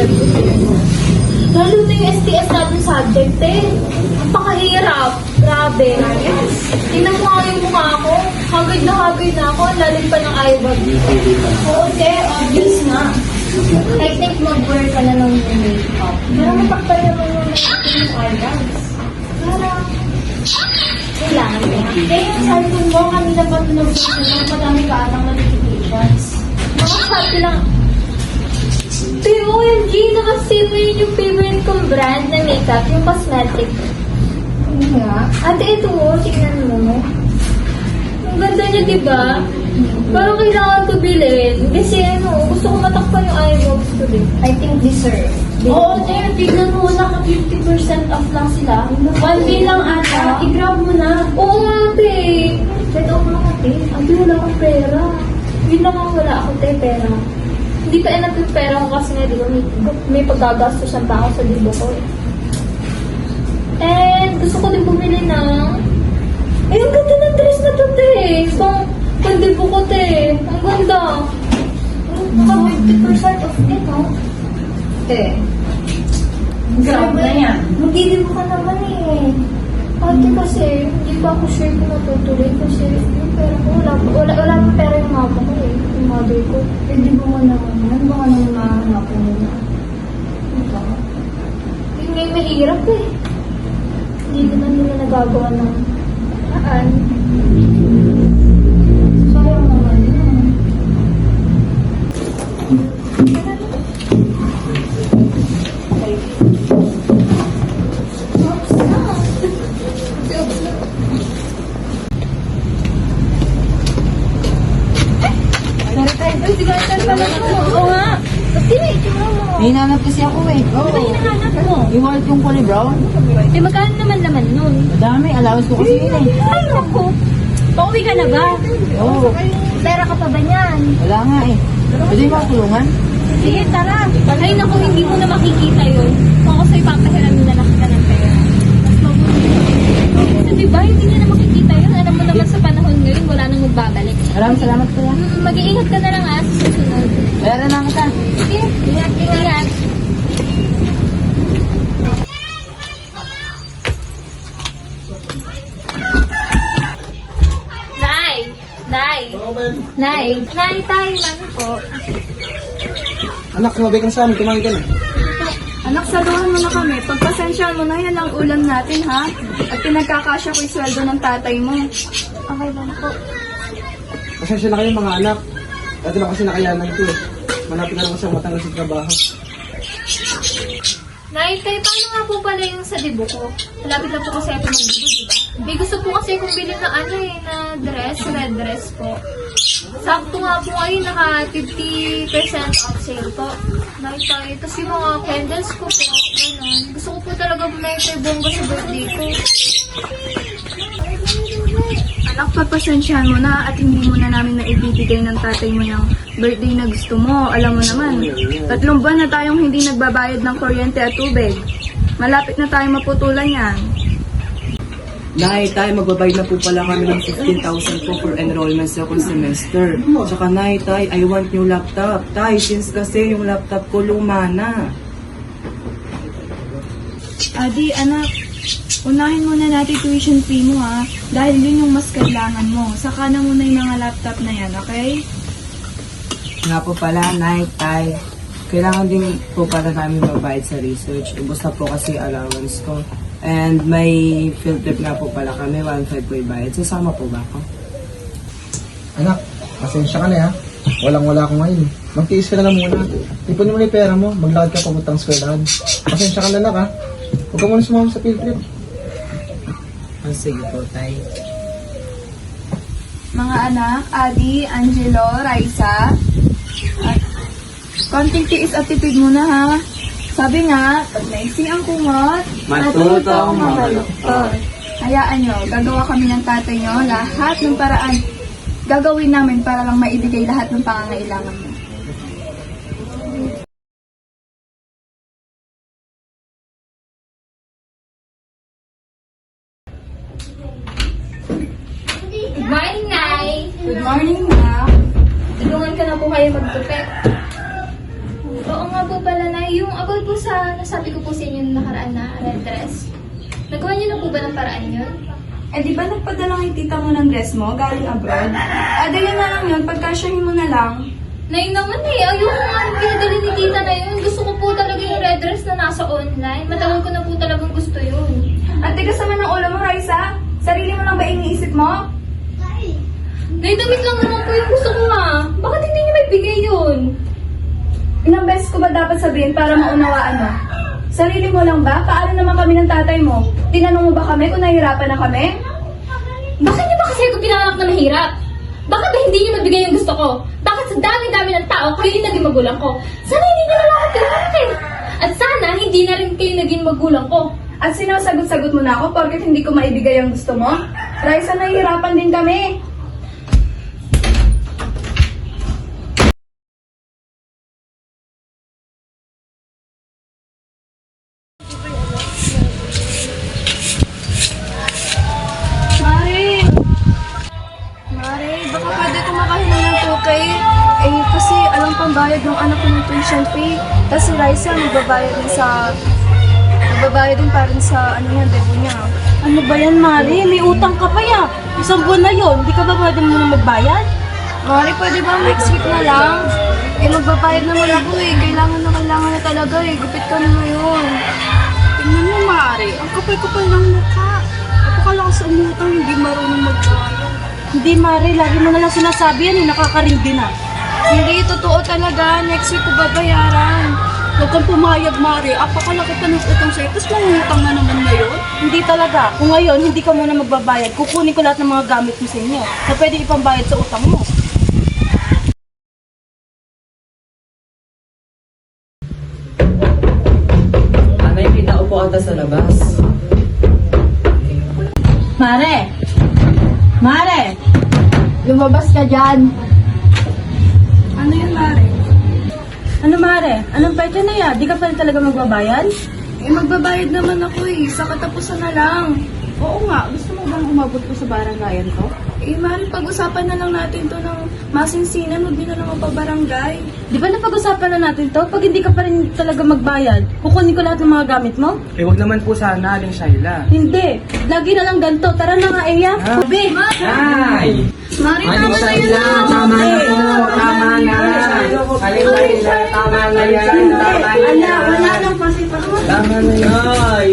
mo. Lalo na yung STS natin subject eh. Napakahirap. Grabe. Tingnan mo nga yung mukha ko. Haggard na ako. Ang lalim pa ng eyebag. Oo, te. Obvious nga. I think mag-wear ka na ng makeup. Para matakpan naman yung eyebrows. Para kailangan mo. Kaya yung cellphone mo, kanina pa pinag-video, madami ka atang notifications. Mga sabi lang, OMG, nakasave mo yun yung favorite kong brand na makeup, yung cosmetic. Ano nga? Ate, ito mo, tingnan mo. Ang ganda niya, diba? Parang kailangan ko bilhin. Kasi gusto ko matakpan yung eyebrows ko din. I think deserve. Oo, Ter, tignan mo, naka 50% off lang sila. 1 day lang ata, i-grab mo na. Oo nga, ate. Ito ako nga, ate. Ate, wala akong pera. Yun lang ang wala ako, te, pera. Hindi pa enough yung pera ko kasi nga, di ba, may paggagastosan pa ako sa libo ko eh. And gusto ko din bumili ng... Eh, ang ganda ng dress na to, te. Pandibo ko, te. Ang ganda. Naka 50% off din, no? Te. Grabe na yan. Magdidibo ka naman eh. Ate kasi, hindi pa ako sure kung natutuloy kasi yung pera ko, wala pa pera yung mama ko eh. Yung mother ko. Eh, di ba mo naman yan? Baka naman mahanapin mo na. Diba? Yung may mahirap eh. Hindi naman nila nagagawa ng saan. Sayang naman yun. Oo nga. Ba't itsura mo? May hinahanap kasi ako eh. Ano ba hinahanap mo? Yung wallet yung kulay brown. Eh, magkano naman nun? Madami, allowance ko kasi yun eh. Ay, naku. Pauwi ka na ba? Oo. Pera ka pa ba niyan? Wala nga eh. Pwede mo tulungan? Sige, tara. Ay, naku, hindi mo na makikita yun. Kung ako sa'yo papahiram na lang ka ng pera. Mas mabuti. Kasi diba, hindi niya na makikita yun. Alam mo naman sa panahon ngayon, wala nang magbabalik. Maraming salamat kuya. Mag-iingat ka na lang sa susunod. Wala na kita. Sige, ingat. Nay, tayo man po. Anak, sumabay ka sa amin, kumain ka na. Anak, saluhan mo na kami. Pagpasensyahan mo na yan ang ulam natin, ha? At pinagkakasya ko yung sweldo ng tatay mo. Okay lang po. Pasensya na kayo mga anak. Dati lang kasi nakayanan ko eh. Malapit na lang kasi ang matanggal sa trabaho. Nay, tayo, paano nga po pala yung sa dibo ko? Malapit na po kasi ako mag-dibo, diba? May gusto po kasi akong bilhin na na dress, red dress po. Sakto nga po ngayon, naka 50% off sale po. Nakita tayo. Tapos yung mga candles ko po, ganun. Gusto ko po talaga bumili tayo bongga sa birthday ko. Anak, pagpasensyahan mo na at hindi mo na namin naibibigay ng tatay mo yung birthday na gusto mo. Alam mo naman, 3 buwan na tayong hindi nagbabayad ng kuryente at tubig. Malapit na tayong maputulan yan. Nay, tay, magbabayad na po pala kami ng 15,000 po for enrollment sa second semester. Tsaka nay, tay, I want new laptop. Tay, since kasi yung laptop ko luma na. Adi, anak, unahin muna natin tuition fee mo, ha? Dahil yun yung mas kailangan mo. Saka na muna yung mga laptop na yan, okay? Nga po pala, nay, tay, kailangan din po pala namin magbayad sa research. Ubus na po kasi allowance ko. And may field trip nga po pala kami, 1.5 po ibayad. Sasama po ba ako? Anak, pasensya ka na ha. Walang-wala ako ngayon. Magtiis ka na lang muna. Ipon mo na yung pera mo, maglakad ka papuntang eskwelahan. Pasensya ka na anak ha. Huwag ka muna sumama sa field trip. Sige po, tay. Mga anak, Adi, Angelo, Raisa, at konting tiis at tipid muna, ha? Sabi nga, pag naising ang kumot, Matutong mamaluktot. Hayaan nyo, gagawa kami ng tatay nyo lahat ng paraan. Gagawin namin para lang maibigay lahat ng pangangailangan mo. Good morning, Nay! Good morning, ma. Tulungan ka na po kayo magtupet. Oo nga po pala, Nay. Yung nasabi ko po sa inyo nung nakaraan na red dress? Nagawa niyo na po ba ng paraan yun? Eh di ba nagpadala kay tita mo ng dress mo galing abroad? Yun na lang yun, pagkasyahin mo na lang. Nay naman ayoko nga rin pinadali ni tita na yun. Gusto ko po talaga yung red dress na nasa online. Matagal ko na po talagang gusto yun. At tigas naman ng ulo mo, Raisa. Sarili mo lang ba iniisip mo? Nay, damit lang naman po yung gusto ko nga. Bakit hindi niyo maibigay yun? Ilang beses ko ba dapat sabihin para maunawaan mo? Sarili mo lang ba? Paano naman kami ng tatay mo? Tinanong mo ba kami kung nahihirapan na kami? Bakit niyo ba kasi ako pinanganak na mahirap? Bakit ba hindi niyo mabigay yung gusto ko? Bakit sa dami-dami ng tao kayo yung naging magulang ko? Sana hindi niyo na ako pinanganak eh. At sana hindi na rin kayo naging magulang ko. At sinasagot-sagot mo na ako porket hindi ko maibigay ang gusto mo? Raisa, nahihirapan din kami. Mare, baka pwede ko makahingi ng 2K. Eh, kasi alam pang bayad ng anak ko ng tuition fee. Tapos si Raisa, magbabayad din pa rin sa ano yan, debo niya. Ano ba yan, Mari? May utang ka pa ya. Isang buwan na yon. Hindi ka ba pwede muna magbayad? Mare, pwede ba next week na lang? Eh, magbabayad naman ako eh. Kailangan na talaga eh. Gupit ka na ngayon. Tingnan mo, Mari. Ang kapal-kapal ng mukha. Napakalakas ang utang, hindi marunong magbayad. Hindi, Mari. Lagi mo na lang sinasabi yan eh. Nakakarindi na. Hindi, totoo talaga. Next week ko babayaran. Huwag kang pumayag, Mari. Apakalaki pa ng utang sa'yo. Tapos mangutang na naman ngayon. Hindi talaga. Kung ngayon, hindi ka muna magbabayad, kukunin ko lahat ng mga gamit mo sa inyo na pwede ipambayad sa utang mo. Anay, pinaupo ata sa labas. Mare! Mare! Lumabas ka dyan. Ano yun, Mare? Ano, Mare? Anong petsa na yan? Di ka pa rin talaga magbabayad? Eh, magbabayad naman ako eh. Sa katapusan na lang. Oo nga. Gusto mo bang umabot ko sa barangayan ko? Eh, Mare, pag-usapan na lang natin to ng masinsinan. Huwag din na lang mapabarangay. Di ba napag-usapan na natin to? Pag hindi ka pa rin talaga magbayad, kukunin ko lahat ng mga gamit mo? Eh, wag naman po sana, Aling Shaila. Hindi. Lagi na lang ganito. Tara na nga, Eya. Sabi! Ay! Mare, Aling tama na yun Shaila, na. tama na po, tama na. Aling Shaila, tama na yan, tama na yan. Wala nang pasipasok. Tama na yan.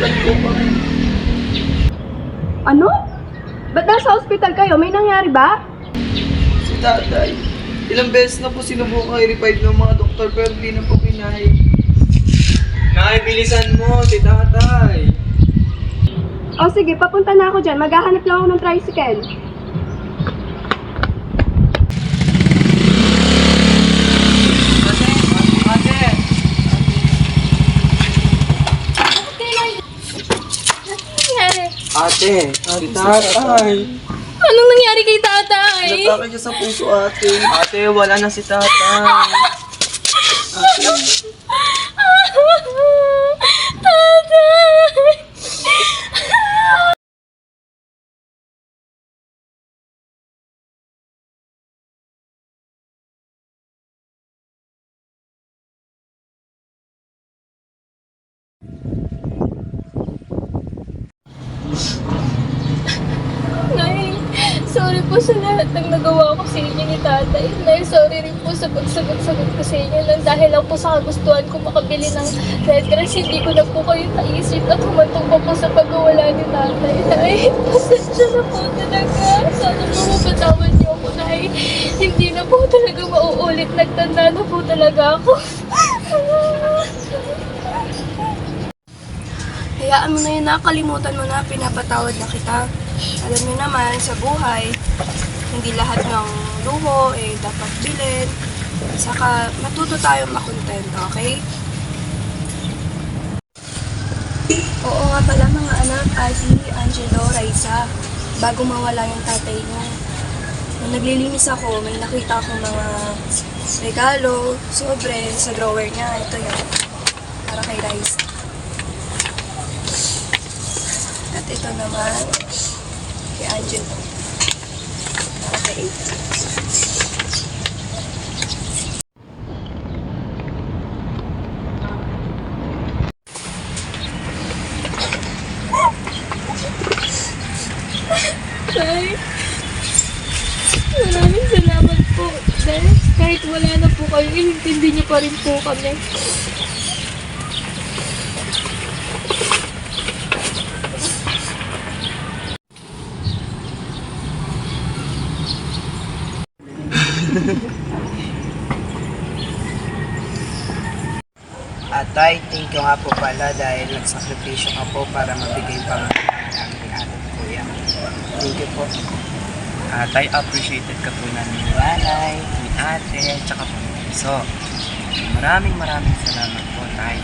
hospital po kami. Ano? Ba't nasa ospital kayo? May nangyari ba? Si tatay, ilang beses na po sinubukan i-revive ng mga doktor pero hindi na po kinaya. Nay, bilisan mo, si tatay. O sige, papunta na ako dyan. Maghahanap lang ako ng tricycle. Ate, si tatay. Anong nangyari kay tatay? Natake siya sa puso, ate. Ate, wala na si tatay. Nay, sorry po sa lahat ng nagawa ko sa inyo ni tatay. Nay, sorry rin po sa pagsagot-sagot ko sa inyo nang dahil lang po sa kagustuhan ko makabili ng Red Cross. Hindi ko na po kayo naisip at humantong pa po sa pagkawala ni tatay. Nay, pasensya na po talaga. Sana po mapatawad niyo ako, Nay. Hindi na po talaga mauulit. Nagtanda na po talaga ako. Hayaan mo na yun, nakalimutan mo na, pinapatawad na kita. Alam niyo naman, sa buhay, hindi lahat ng luho dapat bilhin. Saka matuto tayong makontento, okay? Oo nga pala mga anak, Adi, Angelo, Raisa, bago mawala yung tatay niyo. Nung naglilinis ako, may nakita akong mga regalo, sobre sa drawer niya. Ito yun, para kay Raisa. At ito naman, kay Angelo. Okay. Tay, maraming salamat po. Dahil kahit wala na po kayo, inintindi niyo pa rin po kami. Atay, thank you nga po pala dahil nagsakripisyo ka po para mabigay pa namin kay ate at kuya. Thank you po. Atay, appreciated ka po namin ni nanay, ni ate, tsaka po ni Piso. Maraming salamat po, tay.